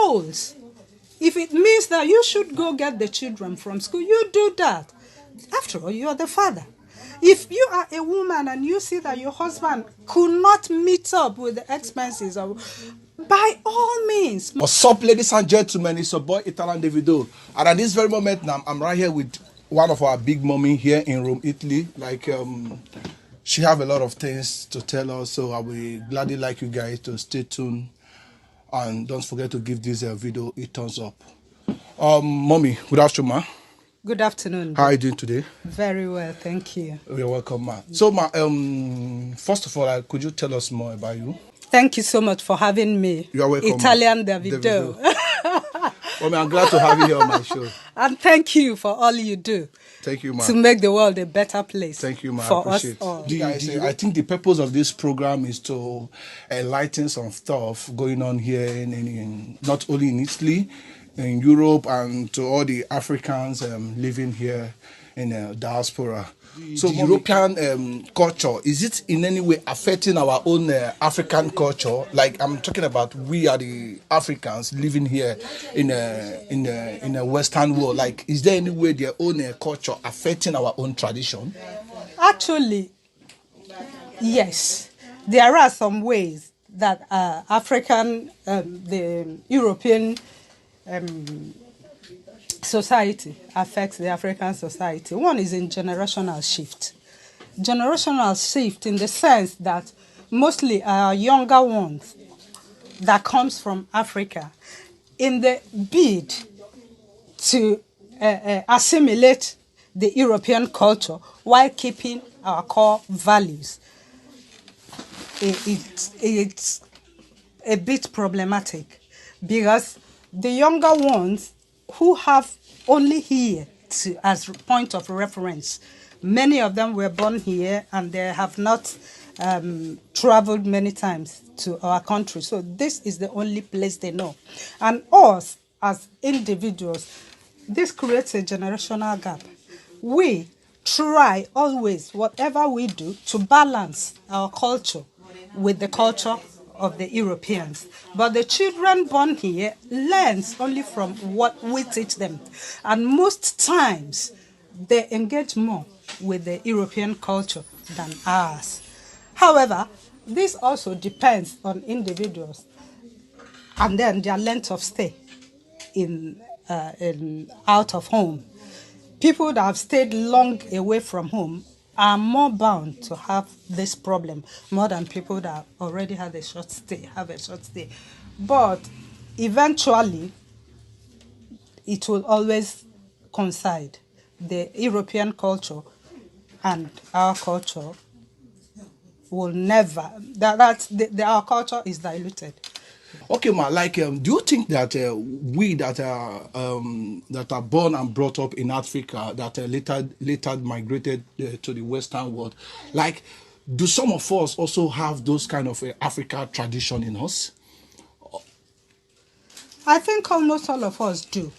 schools. If it means that you should go get the children from school, you do that. After all, you are the father. If you are a woman and you see that your husband could not meet up with the expenses, by all means. What's up, ladies and gentlemen? It's your boy Italian Davido. And at this very moment now, I'm right here with one of our big mommy here in Rome, Italy. She have a lot of things to tell us, so I will gladly like you guys to stay tuned. And don't forget to give this video a thumbs up. Mommy, good afternoon, ma. Good afternoon. How are you doing today? Very well, thank you. You're welcome, ma. So, ma, first of all, could you tell us more about you? Thank you so much for having me. You are welcome, Italian Davido. Mommy, I'm glad to have you here on my show. And thank you for all you do. Thank you, ma. To make the world a better place. Thank you, ma. For I appreciate us all. I think the purpose of this program is to enlighten some stuff going on here in not only in Italy, in Europe, and to all the Africans living here in diaspora. So, European culture, is it in any way affecting our own African culture? Like, I'm talking about, we are the Africans living here in a Western world. Like, is there any way their own culture affecting our own tradition? Actually, yes. There are some ways that the European society affects the African society. One is in generational shift. Generational shift in the sense that mostly our younger ones that comes from Africa, in the bid to assimilate the European culture while keeping our core values, it's a bit problematic, because the younger ones who have only here as point of reference, many of them were born here and they have not traveled many times to our country. So this is the only place they know. And us, as individuals, this creates a generational gap. We try always, whatever we do, to balance our culture with the culture of the Europeans. But the children born here learns only from what we teach them. And most times, they engage more with the European culture than ours. However, this also depends on individuals and then their length of stay in out of home. People that have stayed long away from home are more bound to have this problem more than people that already have a short stay. But eventually, it will always coincide. The European culture and our culture will never, our culture is diluted. Okay, ma, do you think that we that are born and brought up in Africa, that later migrated to the Western world, do some of us also have those kind of Africa tradition in us? I think almost all of us do.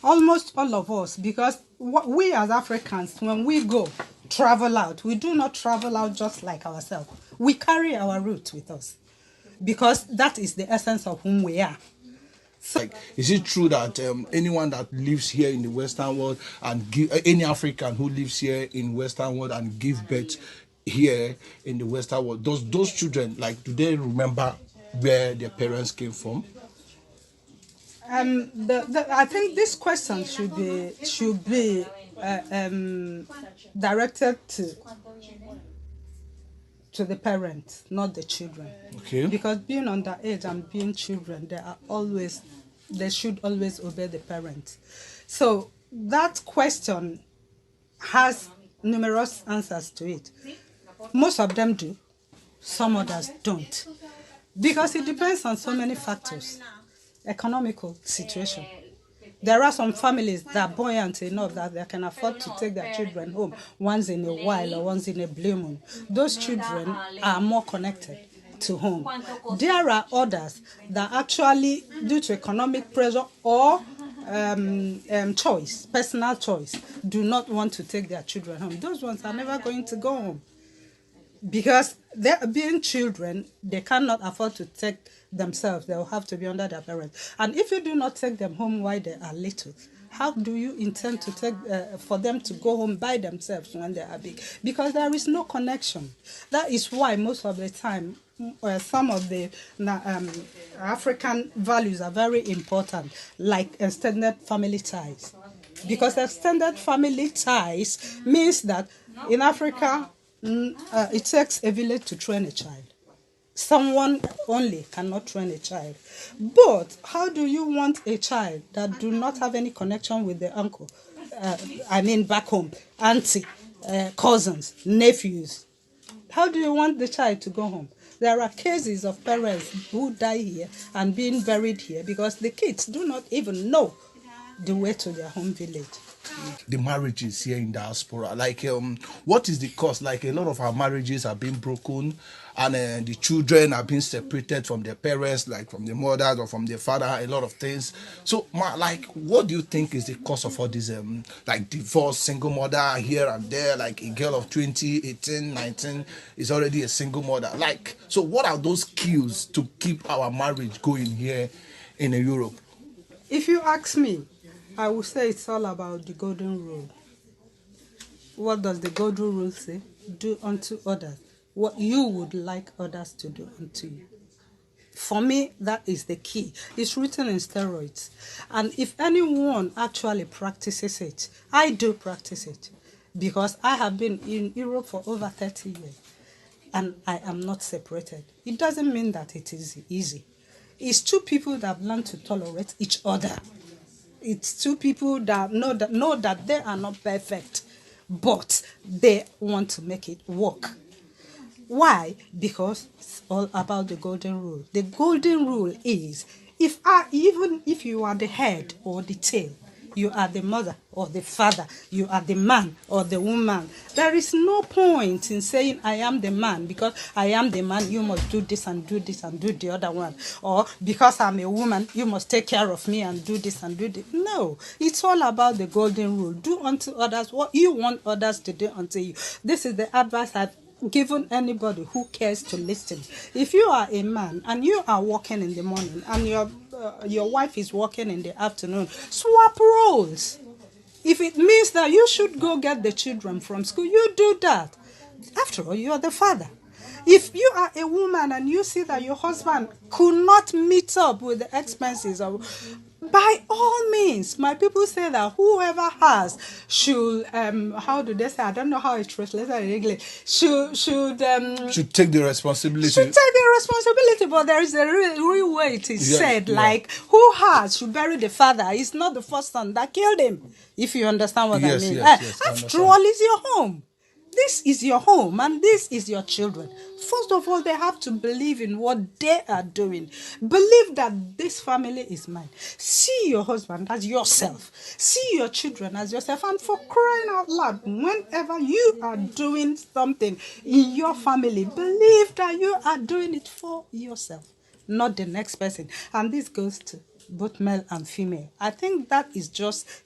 Almost all of us, because we as Africans, when we go travel out, we do not travel out just like ourselves. We carry our roots with us, because that is the essence of whom we are. So, is it true that anyone that lives here in the Western world and any African who lives here in Western world and give birth here in the Western world, those children, do they remember where their parents came from? I think this question should be directed to the parents, not the children. Okay. Because being underage and being children, they should always obey the parents. So that question has numerous answers to it. Most of them do, some others don't. Because it depends on so many factors. Economical situation. There are some families that are buoyant enough that they can afford to take their children home once in a while or once in a blue moon. Those children are more connected to home. There are others that actually, due to economic pressure or choice, personal choice, do not want to take their children home. Those ones are never going to go home. because they're being children, they cannot afford to take themselves. They will have to be under their parents. And if you do not take them home while they are little, how do you intend to take for them to go home by themselves when they are big? Because there is no connection. That is why most of the time some of the African values are very important, like extended family ties. Because extended family ties means that in Africa, it takes a village to train a child. Someone only cannot train a child. But how do you want a child that do not have any connection with the uncle? Back home, auntie, cousins, nephews. How do you want the child to go home? There are cases of parents who die here and being buried here because the kids do not even know the way to their home village. The marriages here in diaspora, like what is the cause? Like a lot of our marriages are being broken, and the children are being separated from their parents, like from the mothers or from their father, a lot of things. So like, what do you think is the cause of all this like divorce, single mother here and there? Like a girl of 20, 18, 19 is already a single mother. Like, so what are those cues to keep our marriage going here in Europe? If you ask me, I would say it's all about the golden rule. What does the golden rule say? Do unto others what you would like others to do unto you. For me, that is the key. It's written in steroids. And if anyone actually practices it, I do practice it. Because I have been in Europe for over 30 years. And I am not separated. It doesn't mean that it is easy. It's two people that have learned to tolerate each other. It's two people that know that they are not perfect, but they want to make it work. Why? Because it's all about the golden rule. The golden rule is, even if you are the head or the tail, you are the mother or the father, you are the man or the woman. There is no point in saying I am the man, because I am the man, you must do this and do this and do the other one. Or because I'm a woman, you must take care of me and do this and do this. No, it's all about the golden rule. Do unto others what you want others to do unto you. This is the advice I've given anybody who cares to listen. If you are a man and you are working in the morning and your wife is working in the afternoon, swap roles. If it means that you should go get the children from school, you do that. After all, you are the father. If you are a woman and you see that your husband could not meet up with the expenses of, by all means, my people say that whoever has should how do they say? I don't know how it's translated in English. Should take the responsibility. Should take the responsibility, but there is a real way it is said. Like, who has should bury the father. It's not the first son that killed him. If you understand what I mean. Yes, after all, it's your home. This is your home and this is your children. First of all, they have to believe in what they are doing. Believe that this family is mine. See your husband as yourself. See your children as yourself. And for crying out loud, whenever you are doing something in your family, believe that you are doing it for yourself, not the next person. And this goes to both male and female. I think that is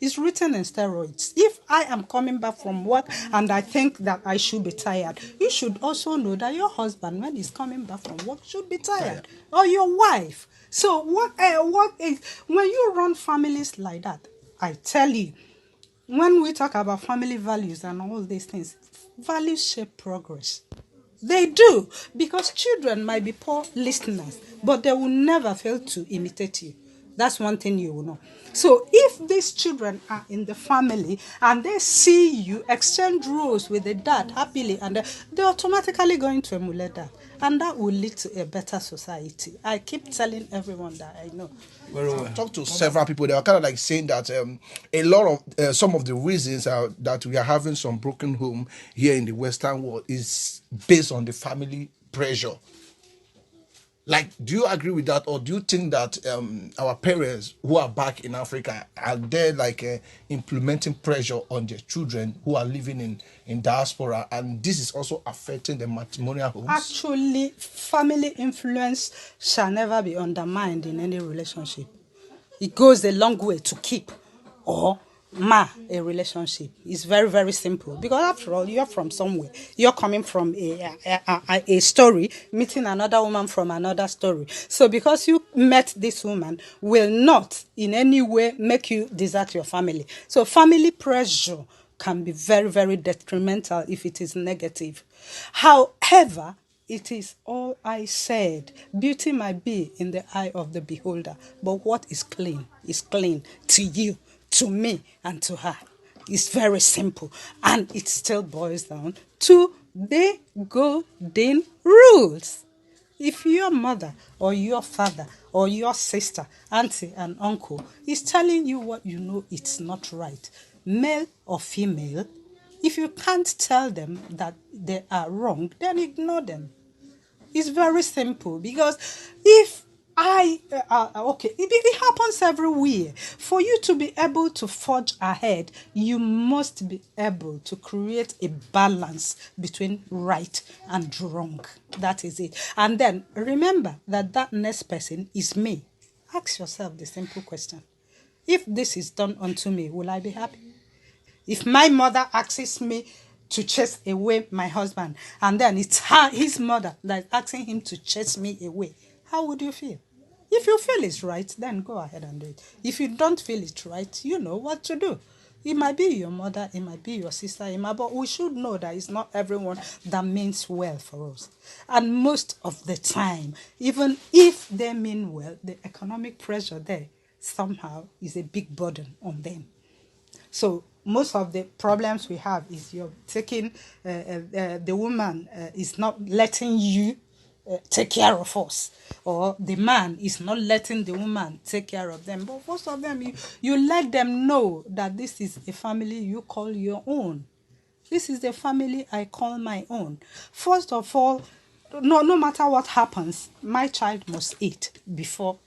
it's written in steroids. If I am coming back from work and I think that I should be tired, you should also know that your husband, when he's coming back from work, should be tired. Or your wife. So what is, when you run families like that, I tell you, when we talk about family values and all these things, values shape progress. They do, because children might be poor listeners, but they will never fail to imitate you. That's one thing you will know. So if these children are in the family and they see you exchange roles with the dad happily, and they're automatically going to emulate that. And that will lead to a better society. I keep telling everyone that I know. Well, I talked to several people. They are kind of like saying that a lot of some of the reasons that we are having some broken home here in the Western world is based on the family pressure. Like, do you agree with that, or do you think that our parents who are back in Africa are there like implementing pressure on their children who are living in diaspora, and this is also affecting the matrimonial homes? Actually, family influence shall never be undermined in any relationship. It goes a long way to keep or a relationship. It's very, very simple. Because after all, you're from somewhere. You're coming from a story, meeting another woman from another story. So because you met this woman will not in any way make you desert your family. So family pressure can be very, very detrimental if it is negative. However, it is all I said. Beauty might be in the eye of the beholder, but what is clean to you, to me, and to her. It's very simple. And it still boils down to the golden rules. If your mother or your father or your sister, auntie, and uncle is telling you what you know it's not right, male or female, if you can't tell them that they are wrong, then ignore them. It's very simple because if it happens everywhere. For you to be able to forge ahead, you must be able to create a balance between right and wrong. That is it. And then remember that next person is me. Ask yourself the simple question. If this is done unto me, will I be happy? If my mother asks me to chase away my husband, and then it's his mother that is asking him to chase me away, how would you feel? If you feel it's right, then go ahead and do it. If you don't feel it's right, you know what to do. It might be your mother, it might be your sister, but we should know that it's not everyone that means well for us. And most of the time, even if they mean well, the economic pressure there somehow is a big burden on them. So most of the problems we have is you're taking the woman is not letting you take care of us, or the man is not letting the woman take care of them. But most of them, you let them know that this is a family you call your own. This is the family I call my own. First of all, no matter what happens, my child must eat before,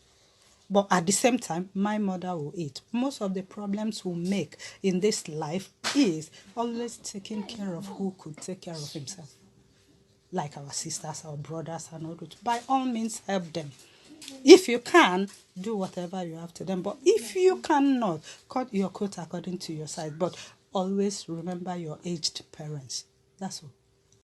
but at the same time, my mother will eat. Most of the problems we make in this life is always taking care of who could take care of himself. Like our sisters, our brothers, and all that. By all means, help them. If you can, do whatever you have to them. But if you cannot, cut your coat according to your size. But always remember your aged parents. That's all.